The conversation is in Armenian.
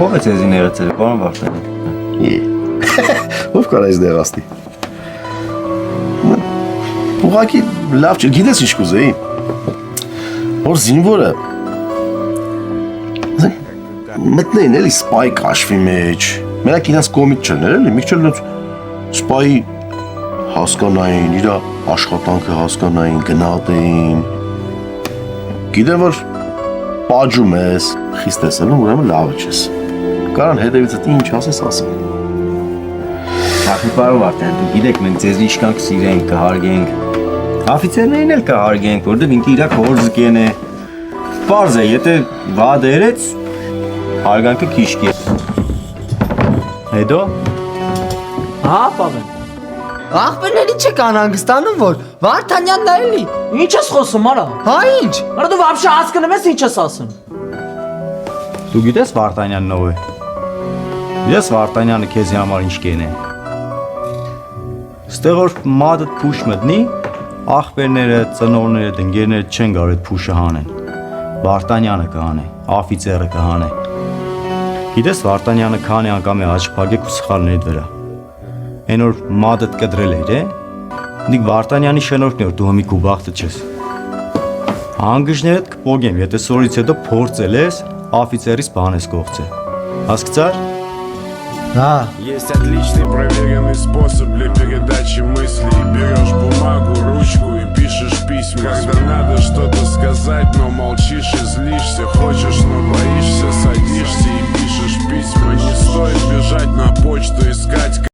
Ո՞վ է ձեզի ներեցել, պարոն Վարդանյան։ Ով կարա այս դեղաստի։ Ուղղակի լավ չէ, գիտես ինչ կուզեի։ Որ զինվորը մտնեին էլի սպայի կաշվի մեջ։ Մենակ իրենց կոմիկ չլներ էլի, մի քիչ էլ սպայի հասկանային, իր աշխատանքը հասկանային, գնահատեին։ Գիտեմ որ պատժում ես, խիստ ես ելնում, ուրեմն լավը չես։ Կարան հետևիցդ ինչ ասես ասեմ։ Ախի պարոն Վարդանյան, դուք գիտեք մենք ձեզ ինչքան կսիրենք, կհարգենք։ Աֆիցերներին էլ կհարգենք, որտեղ ինքը իր կորզկեն է։ Պարզ է, եթե վատ երեց, հարգանքը քիշկի։ Հետո Հա, պավեն։ Աղբերների չեք անհանգստանում, որ Վարդանյանն է էլի։ Ինչ ես խոսում, արա։ Հա ինչ։ Արա դու вообще հասկանում ես ինչ ես ասում։ դու գիտես Վարդանյանն ով է։ Ես Վարդանյանը քեզի համար ինչ կենե։ Ստեղ որ մատդ փուշ մտնի, աղբերները, ծնողները, դնգերները չեն կարող այդ փուշը հանեն։ Վարդանյանը կհանե, աֆիցերը կհանե։ Գիտես Վարդանյանը քանի անգամ է աչքփակեք ու սխալների վրա։ Այն որ մատդ կդրել էր, դիք Վարդանյանի շնորհքն էր դու հմի գուբախտը չես։ Հանգիչներդ կփոգեմ, եթե սորից հետո փորձել ես, աֆիցերից բան ես կողցել։ Հասկացար։ Հա։ Есть отличный проверенный способ для передачи мыслей. Берешь бумагу, ручку и пишешь письма. Когда надо что-то сказать, но молчишь и злишься. Хочешь, но боишься, садишься и пишешь письма. Не стоит бежать на почту искать